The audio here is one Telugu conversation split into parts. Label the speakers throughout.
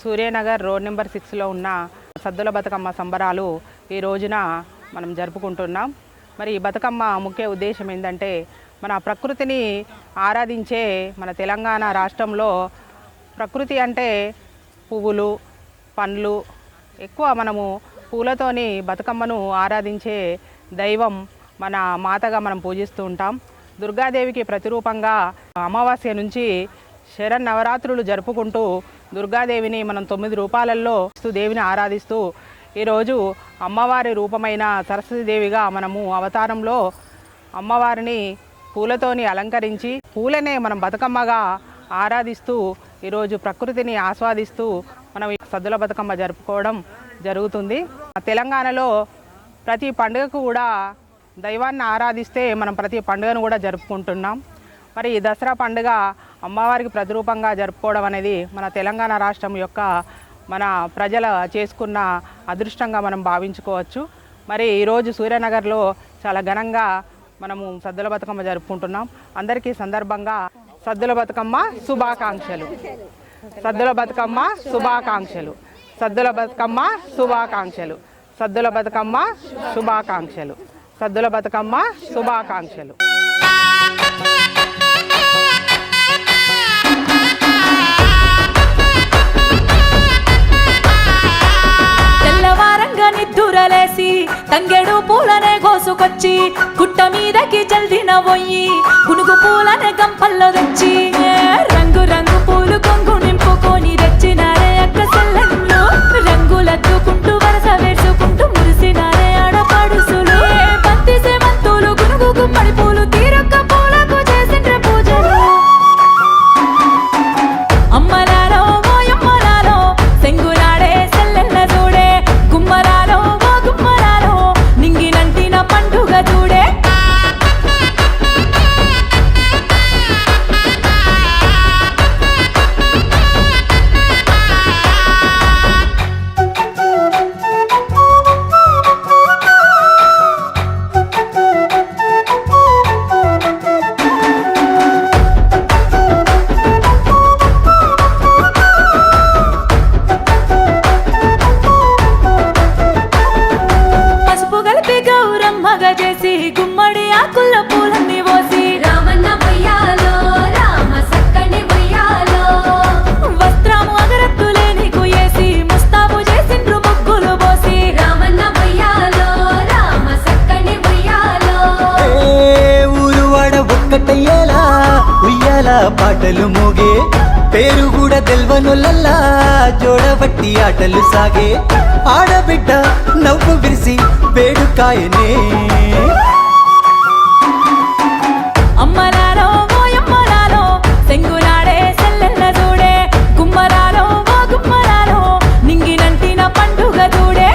Speaker 1: సూర్యనగర్ రోడ్ నెంబర్ 6లో ఉన్న సద్దుల బతుకమ్మ సంబరాలు ఈ రోజున మనం జరుపుకుంటున్నాం. మరి ఈ బతుకమ్మ ముఖ్య ఉద్దేశం ఏంటంటే మన ప్రకృతిని ఆరాధించే మన తెలంగాణ రాష్ట్రంలో ప్రకృతి అంటే పువ్వులు, పండ్లు, ఎక్కువ మనము పూలతోని బతుకమ్మను ఆరాధించే దైవం మన మాతగా మనం పూజిస్తూ ఉంటాం. దుర్గాదేవికి ప్రతిరూపంగా అమావాస్య నుంచి శరన్నవరాత్రులు జరుపుకుంటూ దుర్గాదేవిని మనం 9 రూపాలలో దేవిని ఆరాధిస్తూ ఈరోజు అమ్మవారి రూపమైన సరస్వతీదేవిగా మనము అవతారంలో అమ్మవారిని పూలతోని అలంకరించి పూలనే మనం బతుకమ్మగా ఆరాధిస్తూ ఈరోజు ప్రకృతిని ఆస్వాదిస్తూ మనం సద్దుల బతుకమ్మ జరుపుకోవడం జరుగుతుంది. తెలంగాణలో ప్రతి పండుగకు కూడా దైవాన్ని ఆరాధిస్తే మనం ప్రతి పండుగను కూడా జరుపుకుంటున్నాం. మరి ఈ దసరా పండుగ అమ్మవారికి ప్రతిరూపంగా జరుపుకోవడం అనేది మన తెలంగాణ రాష్ట్రం యొక్క మన ప్రజల చేసుకున్న అదృష్టంగా మనం భావించుకోవచ్చు. మరి ఈరోజు సూర్యనగర్లో చాలా ఘనంగా మనము సద్దుల బతుకమ్మ జరుపుకుంటున్నాం. అందరికీ సందర్భంగా సద్దుల బతుకమ్మ శుభాకాంక్షలు, సద్దుల బతుకమ్మ శుభాకాంక్షలు, సద్దుల బతుకమ్మ శుభాకాంక్షలు, సద్దుల బతుకమ్మ శుభాకాంక్షలు, సద్దుల బతుకమ్మ శుభాకాంక్షలు.
Speaker 2: తెల్లవారంగా నిద్దురలేసి తంగెడు పూలనే కోసుకొచ్చి గుట్ట మీదకి జల్దిన పోయి గునుగు పూలనే గంపల్లో తెచ్చి రంగు రంగు పూలు కొంగు నింపుకొని తెచ్చినారే అక్క సెల్లెళ్ళు. రంగు
Speaker 3: పాటలు మోగే పేరు కూడా తెల్వనొల్లల్లా జోడబట్టి ఆటలు సాగే ఆడబిడ్డ నవ్వు విరిసి వేడుకాయనే
Speaker 2: అమ్మలాలో ఓయమ్మలాలో సెంగునాడే సెల్లెల్ల చూడే గుమ్మలాలో ఓ గుమ్మలాలో నింగినంటిన పండుగ చూడే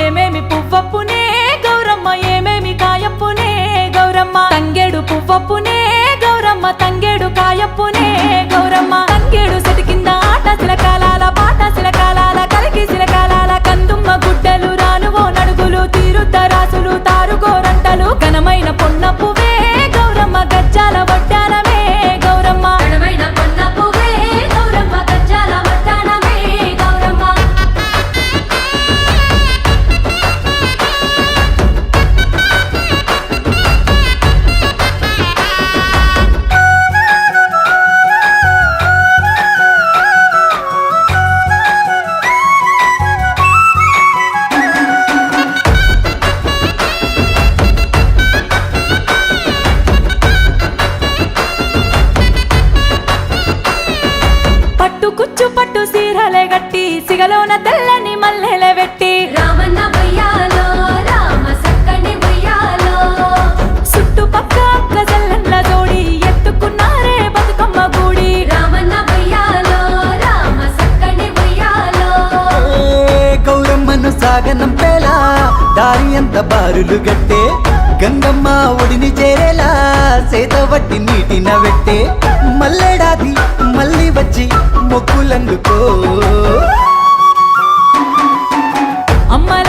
Speaker 2: ఏమేమి పువ్వప్పునే గౌరమ్మ ఏమేమి కాయప్పునే గౌరమ్మ తంగేడు పువ్వప్పునే గౌరమ్మ తంగేడు కాయప్పునే గౌరమ్మ తంగేడు సెటి కింద ఆట శిలకాలాల పాట శిలకాలాల కలికి శిలకాలాల కందుమ్మ గుడ్డలు రానువో నడుగులు తీరుద్దరాసులు తారుగోరంటలు ఘనమైన పొన్న పువ్వే గౌరమ్మ గజ్జాల వడ్డానమే గౌరమ్మ ఘనమైన పొన్న పువ్వే గౌరమ్మ గజ్జాల వడ్డానమే గౌరమ్మ పట్టు కుచ్చు పట్టు సీరలే గట్టి సిగలోన తెల్లని మల్లెలే వెట్టి
Speaker 4: రామన్న బయ్యాలో రామ సక్కని బయ్యాలో
Speaker 2: చుట్టుపక్క అక్క చెల్లెళ్ళ జోడి ఎత్తుకున్నారే బతుకమ్మ గూడి
Speaker 4: రామన్న బయ్యాలో రామ సక్కని బయ్యాలో
Speaker 3: గౌరమ్మను సాగనంపేలా దారి అంత బారులు గట్టే గంగమ్మ ఒడిని చేరేలా సేతవట్టి నీటిన వెట్టే మల్లెడాది మళ్ళీ వచ్చి మొక్కులందుకో
Speaker 2: అమ్మల